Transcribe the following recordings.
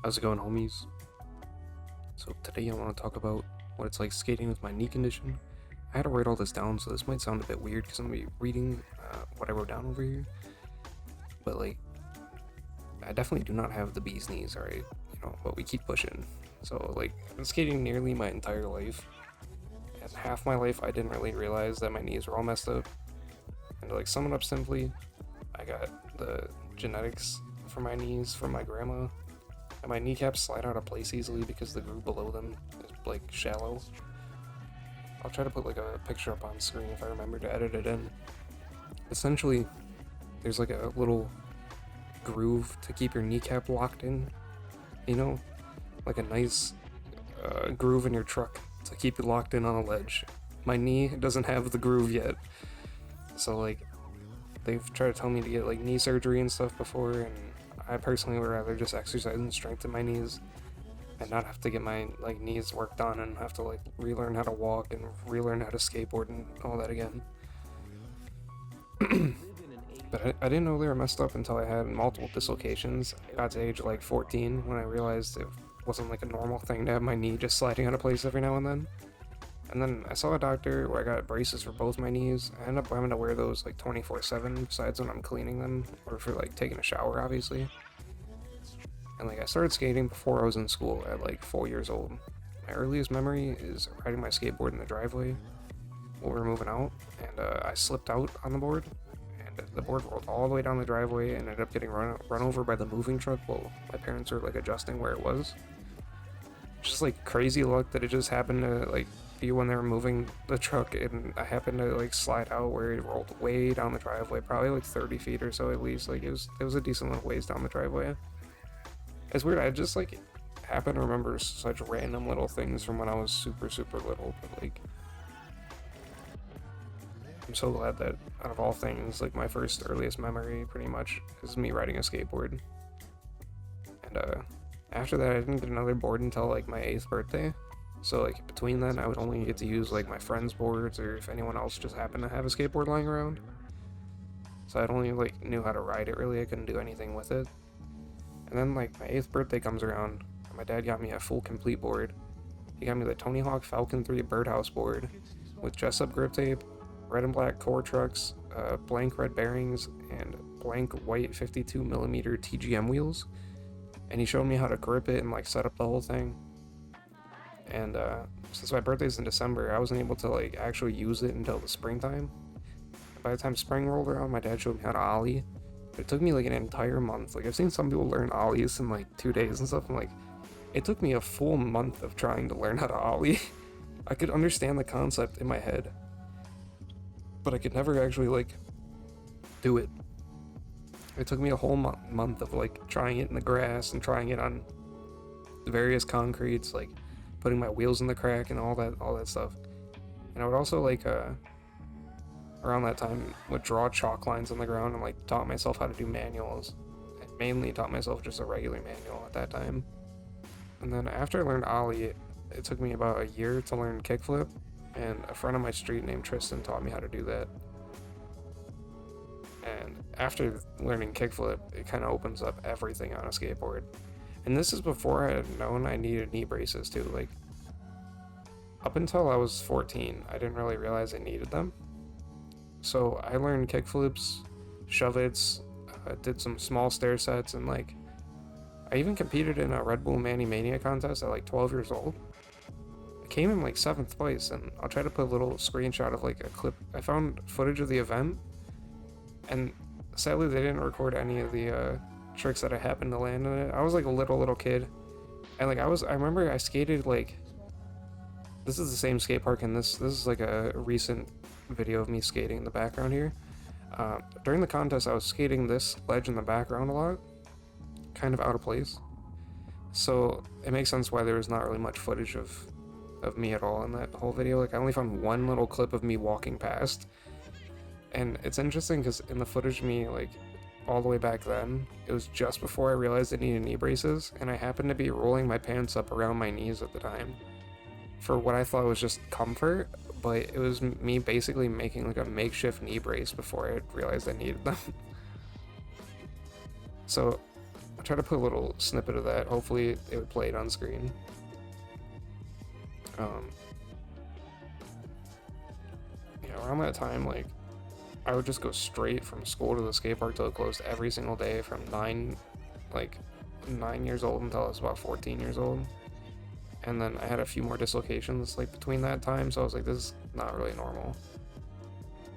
How's it going, homies? So today I want to talk about what it's like skating with my knee condition. I had to write all this down, so this might sound a bit weird because I'm going to be reading what I wrote down over here. But like, I definitely do not have the bee's knees, alright? But we keep pushing. So like, I've been skating nearly my entire life. And half my life I didn't really realize that my knees were all messed up. And to like sum it up simply, I got the genetics for my knees from my grandma. And my kneecaps slide out of place easily because the groove below them is like shallow. I'll try to put like a picture up on screen if I remember to edit it in. Essentially, there's like a little groove to keep your kneecap locked in, like a nice groove in your truck to keep it locked in on a ledge. My knee doesn't have the groove yet, so like they've tried to tell me to get like knee surgery and stuff before, and I personally would rather just exercise and strengthen my knees and not have to get my like knees worked on and have to like relearn how to walk and relearn how to skateboard and all that again. But I didn't know they were messed up until I had multiple dislocations. I got to age like 14 when I realized it wasn't like a normal thing to have my knee just sliding out of place every now and then. And then I saw a doctor where I got braces for both my knees. I ended up having to wear those like 24/7 besides when I'm cleaning them or for like taking a shower, obviously. And like I started skating before I was in school at like 4 years old. My earliest memory is riding my skateboard in the driveway while we were moving out, and I slipped out on the board, and the board rolled all the way down the driveway and ended up getting run over by the moving truck while my parents were like adjusting where it was. Just like crazy luck that it just happened to like be when they were moving the truck, and I happened to like slide out where it rolled way down the driveway, probably like 30 feet or so at least. Like it was a decent little ways down the driveway. It's weird, I just like happen to remember such random little things from when I was super little, but like I'm so glad that out of all things, like my first earliest memory pretty much is me riding a skateboard. And after that I didn't get another board until like my 8th birthday. So like between then I would only get to use like my friends' boards or if anyone else just happened to have a skateboard lying around. So I'd only like knew how to ride it really, I couldn't do anything with it. And then like my 8th birthday comes around, and my dad got me a full complete board. He got me the Tony Hawk Falcon 3 Birdhouse board with dress-up grip tape, red and black core trucks, blank red bearings, and blank white 52mm TGM wheels. And he showed me how to grip it and like set up the whole thing. And since my birthday's in December, I wasn't able to like actually use it until the springtime. By the time spring rolled around, my dad showed me how to ollie. It took me like an entire month. Like I've seen some people learn ollies in like 2 days and stuff. I'm like, it took me a full month of trying to learn how to ollie. I could understand the concept in my head, but I could never actually like do it. It took me a whole month of like trying it in the grass and trying it on various concretes, like putting my wheels in the crack and all that stuff. And I would also like around that time would draw chalk lines on the ground and like taught myself how to do manuals. I mainly taught myself just a regular manual at that time. And then after I learned ollie, it took me about a year to learn kickflip, and a friend on my street named Tristan taught me how to do that. And after learning kickflip, it kind of opens up everything on a skateboard. And this is before I had known I needed knee braces too. Like up until I was 14, I didn't really realize I needed them. So I learned kickflips, shove-its, did some small stair sets, and like I even competed in a Red Bull Mani Mania contest at like 12 years old. I came in like 7th place, and I'll try to put a little screenshot of like a clip. I found footage of the event, and sadly they didn't record any of the tricks that I happened to land in it. I was like a little kid, and like I remember I skated like, this is the same skate park, and this is like a recent video of me skating in the background here. During the contest I was skating this ledge in the background a lot, kind of out of place, so it makes sense why there was not really much footage of me at all in that whole video. Like I only found one little clip of me walking past, and it's interesting because in the footage of me like all the way back then, it was just before I realized I needed knee braces, and I happened to be rolling my pants up around my knees at the time for what I thought was just comfort, but it was me basically making like a makeshift knee brace before I realized I needed them. So try to put a little snippet of that. Hopefully it would play it on screen. Yeah, around that time, like, I would just go straight from school to the skate park till it closed every single day from 9 years old until I was about 14 years old. And then I had a few more dislocations like between that time, so I was like, this is not really normal.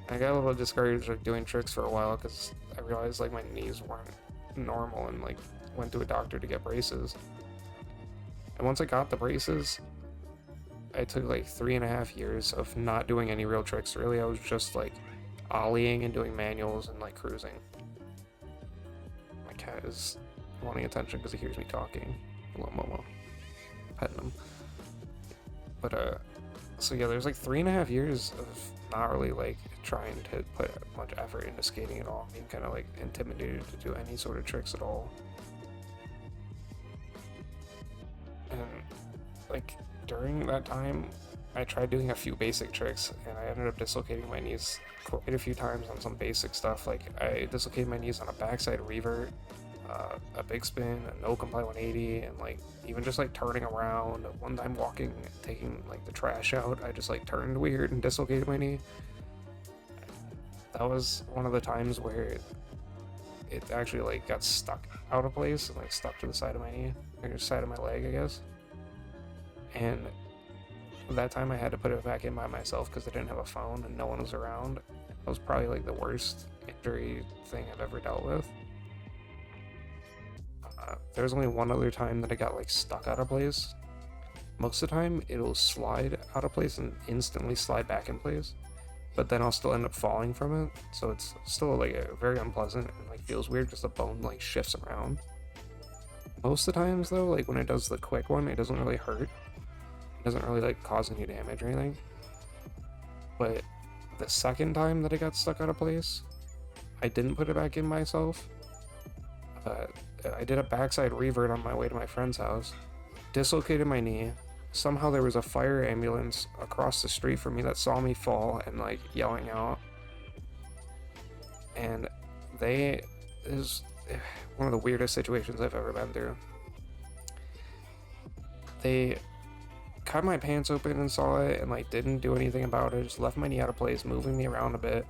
I got a little discouraged like doing tricks for a while because I realized like my knees weren't normal, and like went to a doctor to get braces. And once I got the braces, I took like 3.5 years of not doing any real tricks. Really, I was just like ollieing and doing manuals and like cruising. My cat is wanting attention because he hears me talking. Hello, Momo. Petting him. But so yeah, there's like 3.5 years of not really like trying to put much effort into skating at all, being kind of like intimidated to do any sort of tricks at all. And like during that time, I tried doing a few basic tricks, and I ended up dislocating my knees quite a few times on some basic stuff. Like I dislocated my knees on a backside revert, a big spin, a no comply 180, and like even just like turning around. One time walking, taking like the trash out, I just like turned weird and dislocated my knee. That was one of the times where it actually like got stuck out of place and like stuck to the side of my knee, or side of my leg, I guess. And that time I had to put it back in by myself because I didn't have a phone and no one was around. That was probably like the worst injury thing I've ever dealt with. There was only one other time that I got like stuck out of place. Most of the time it'll slide out of place and instantly slide back in place, but then I'll still end up falling from it, so it's still like a very unpleasant and like feels weird because the bone like shifts around. Most of the times though, like when it does the quick one, it doesn't really hurt. It doesn't really like cause any damage or anything. But the second time that I got stuck out of place, I didn't put it back in myself. I did a backside revert on my way to my friend's house, dislocated my knee. Somehow there was a fire ambulance across the street from me that saw me fall and like yelling out. And it is one of the weirdest situations I've ever been through. They cut my pants open and saw it and like didn't do anything about it, just left my knee out of place, moving me around a bit.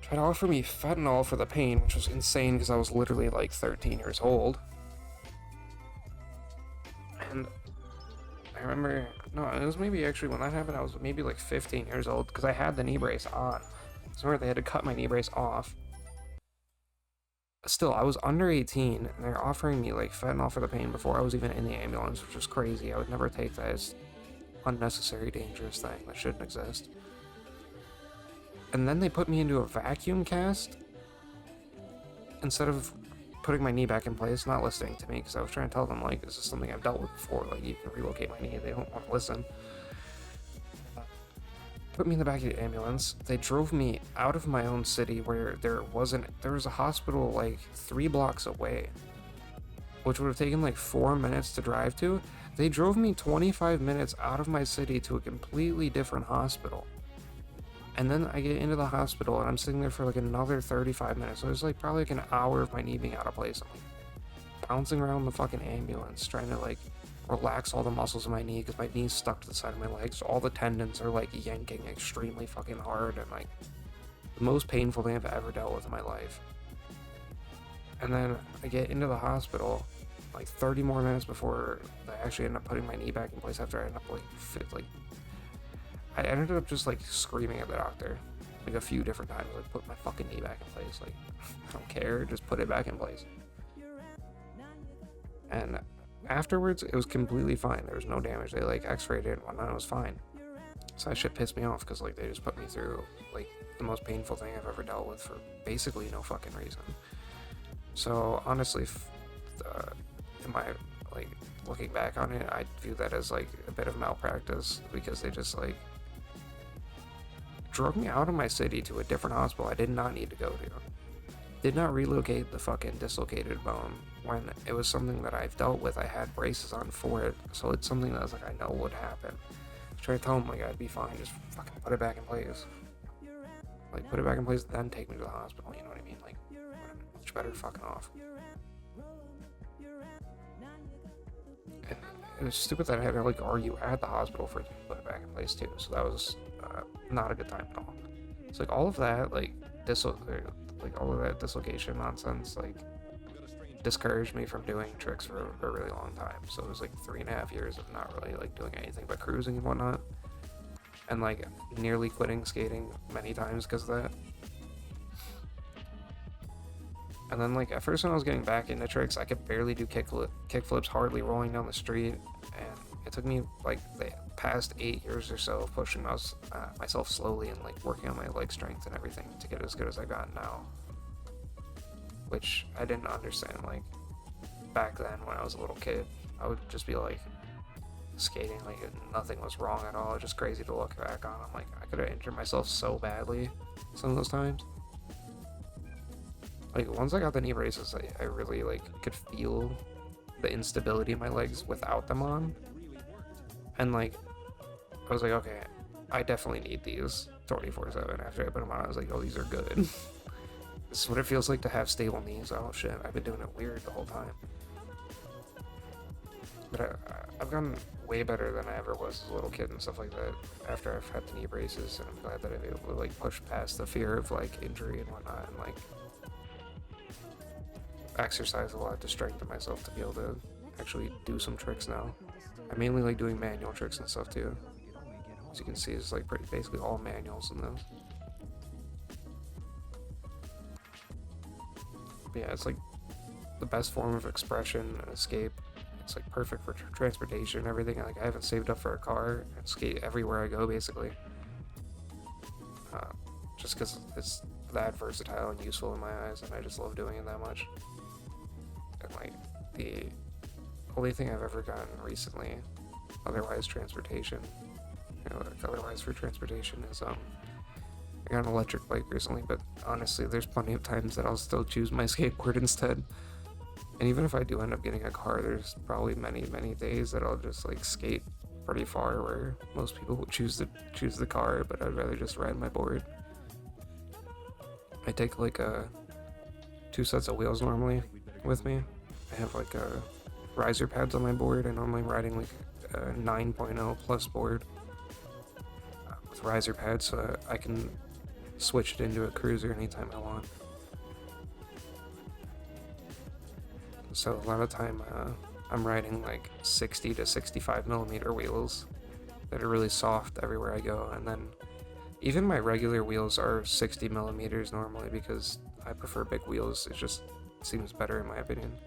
Tried to offer me fentanyl for the pain, which was insane because I was literally like 13 years old. And I remember, no, it was maybe actually when that happened, I was maybe like 15 years old because I had the knee brace on. So remember they had to cut my knee brace off. Still, I was under 18 and they're offering me like fentanyl for the pain before I was even in the ambulance, which was crazy. I would never take that as unnecessary, dangerous thing that shouldn't exist. And then they put me into a vacuum cast instead of putting my knee back in place, not listening to me because I was trying to tell them like, this is something I've dealt with before, like you can relocate my knee. They don't want to listen. Put me in the back of the ambulance. They drove me out of my own city where there was a hospital like 3 blocks away, which would have taken like 4 minutes to drive to. They drove me 25 minutes out of my city to a completely different hospital. And then I get into the hospital and I'm sitting there for like another 35 minutes. So it was like probably like an hour of my knee being out of place. I'm like bouncing around the fucking ambulance trying to like relax all the muscles of my knee because my knee's stuck to the side of my leg. So all the tendons are like yanking extremely fucking hard, and like the most painful thing I've ever dealt with in my life. And then I get into the hospital like 30 more minutes before I actually end up putting my knee back in place after I end up I ended up just like screaming at the doctor like a few different times, like put my fucking knee back in place, like I don't care, just put it back in place. And afterwards it was completely fine. There was no damage. They like x-rayed it and whatnot, it was fine. So that shit pissed me off because like they just put me through like the most painful thing I've ever dealt with for basically no fucking reason. So honestly, in my like looking back on it, I view that as like a bit of malpractice because they just like drove me out of my city to a different hospital I did not need to go to. Did not relocate the fucking dislocated bone when it was something that I've dealt with. I had braces on for it, so it's something that was like I know would happen. I tried to tell them like I'd be fine, just fucking put it back in place. Like put it back in place, then take me to the hospital. You know what I mean? Like much better fucking off. It was stupid that I had to like argue at the hospital for it to put it back in place too. So that was not a good time at all. It's like all of that like all of that dislocation nonsense like discouraged me from doing tricks for a really long time. So it was like 3.5 years of not really like doing anything but cruising and whatnot, and like nearly quitting skating many times because of that. And then like at first when I was getting back into tricks, I could barely do kickflips hardly rolling down the street, and it took me like the past 8 years or so of pushing myself slowly and like working on my leg strength and everything to get as good as I got now, which I didn't understand. Like back then when I was a little kid, I would just be like skating like nothing was wrong at all. It's just crazy to look back on. I'm like, I could have injured myself so badly some of those times. Like once I got the knee braces, I really like could feel the instability in my legs without them on, and like I was like, okay, I definitely need these 24/7. After I put them on, I was like, oh, these are good. This is what it feels like to have stable knees. Oh shit, I've been doing it weird the whole time. But I've gotten way better than I ever was as a little kid and stuff like that after I've had the knee braces, and I'm glad that I've been able to like push past the fear of like injury and whatnot, and like exercise a lot to strengthen myself to be able to actually do some tricks now. I mainly like doing manual tricks and stuff too. As you can see, it's like basically all manuals in those. But yeah, it's like the best form of expression and escape. It's like perfect for transportation and everything. Like I haven't saved up for a car and skate everywhere I go basically. Just because it's that versatile and useful in my eyes, and I just love doing it that much. And like the only thing I've ever gotten recently, otherwise for transportation is I got an electric bike recently, but honestly there's plenty of times that I'll still choose my skateboard instead. And even if I do end up getting a car, there's probably many days that I'll just like skate pretty far, where most people would choose the car, but I'd rather just ride my board. I take like 2 sets of wheels normally with me. I have like riser pads on my board. I normally am riding like a 9.0 plus board with riser pads, so I can switch it into a cruiser anytime I want. So a lot of time I'm riding like 60 to 65 millimeter wheels that are really soft everywhere I go, and then even my regular wheels are 60 millimeters normally because I prefer big wheels. It just seems better in my opinion.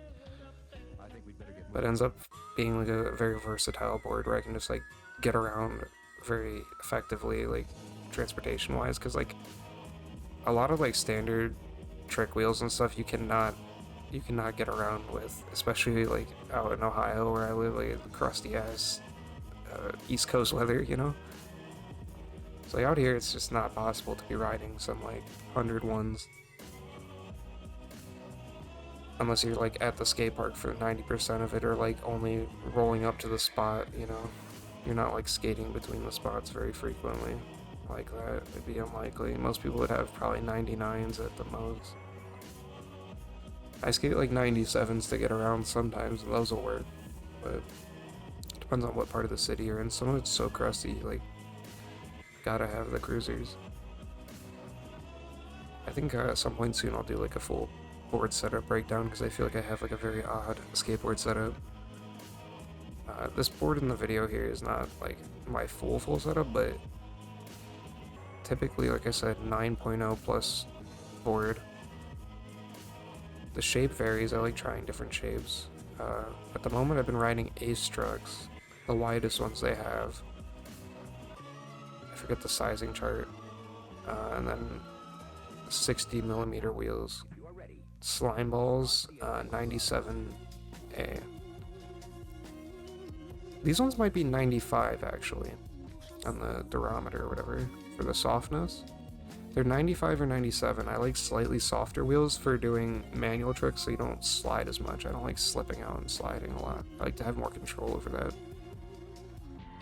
But it ends up being like a very versatile board where I can just like get around very effectively, like transportation wise, because like a lot of like standard trick wheels and stuff you cannot get around with, especially like out in Ohio where I live, like crusty ass East Coast weather, you know. So like, out here it's just not possible to be riding some like 101s unless you're like at the skate park for 90% of it, or like only rolling up to the spot, you know. You're not like skating between the spots very frequently like that. It'd be unlikely. Most people would have probably 99s at the most. I skate like 97s to get around sometimes, and those will work, but it depends on what part of the city you're in. Some of it's so crusty, like gotta have the cruisers. I think at some point soon I'll do like a full board setup breakdown, because I feel like I have like a very odd skateboard setup. This board in the video here is not like my full setup, but typically, like I said, 9.0 plus board. The shape varies. I like trying different shapes. At the moment I've been riding Ace trucks, the widest ones they have. I forget the sizing chart. And then 60 millimeter wheels. Slime balls, 97A. These ones might be 95 actually, on the durometer or whatever, for the softness. They're 95 or 97. I like slightly softer wheels for doing manual tricks so you don't slide as much. I don't like slipping out and sliding a lot. I like to have more control over that.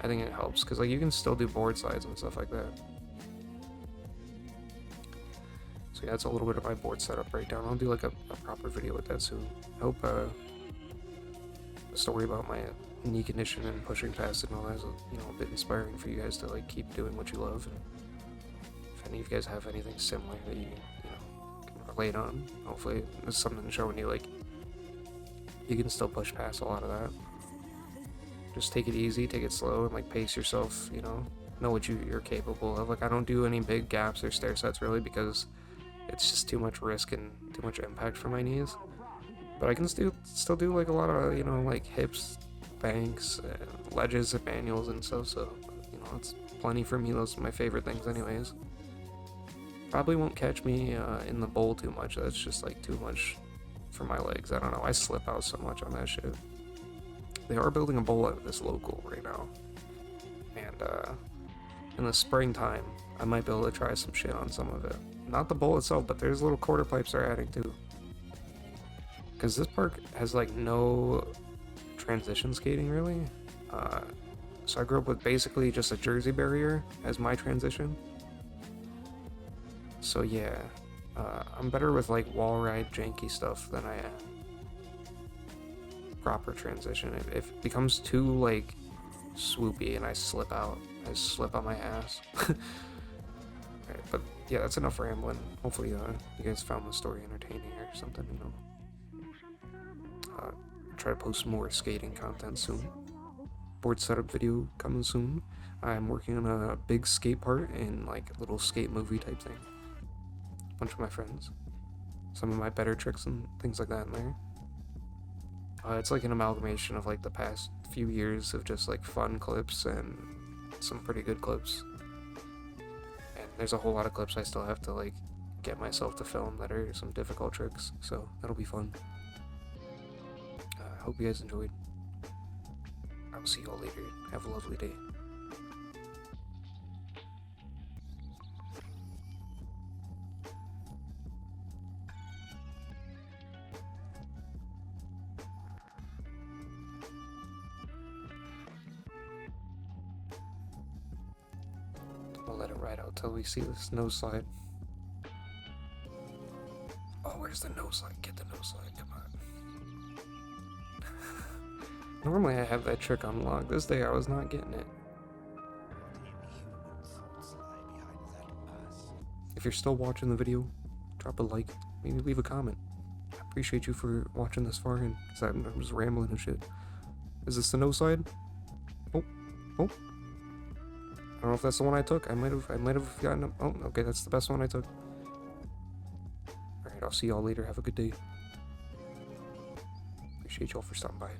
I think it helps, because like you can still do board slides and stuff like that. So yeah, that's a little bit of my board setup breakdown. I'll do like a proper video with that soon. I hope the story about my knee condition and pushing past it and all that is, you know, a bit inspiring for you guys to like keep doing what you love. And if any of you guys have anything similar that you know, can relate on, hopefully it's something showing you like you can still push past a lot of that. Just take it easy, take it slow, and like pace yourself, you know what you're capable of. Like I don't do any big gaps or stair sets really because it's just too much risk and too much impact for my knees. But I can still do like a lot of, you know, like hips, banks, ledges, and manuals and stuff, so, you know, it's plenty for me. Those are my favorite things anyways. Probably won't catch me in the bowl too much. That's just like too much for my legs. I don't know, I slip out so much on that shit. They are building a bowl at this local right now, and in the springtime I might be able to try some shit on some of it. Not the bowl itself, but there's little quarter pipes they're adding too. Because this park has like no transition skating really. So I grew up with basically just a jersey barrier as my transition. So yeah, I'm better with like wall ride janky stuff than I am proper transition. If it becomes too like swoopy and I slip out, I slip on my ass. Alright, but yeah, that's enough rambling. Hopefully you guys found the story entertaining or something, you know. Try to post more skating content soon. Board setup video coming soon. I'm working on a big skate part in like a little skate movie type thing. A bunch of my friends. Some of my better tricks and things like that in there. It's like an amalgamation of like the past few years of just like fun clips and some pretty good clips. And there's a whole lot of clips I still have to like get myself to film that are some difficult tricks, so that'll be fun. Hope you guys enjoyed. I'll see y'all later. Have a lovely day. We'll let it ride out till we see the snow slide. Oh, where's the nose slide? Get the nose slide, come on. Normally I have that trick unlocked. This day I was not getting it. If you're still watching the video, drop a like, maybe leave a comment. I appreciate you for watching this far, and cause I was rambling and shit. Is this the no side? Oh. I don't know if that's the one I took. I might have gotten a, oh, okay, that's the best one I took. Alright, I'll see y'all later. Have a good day. Appreciate y'all for stopping by.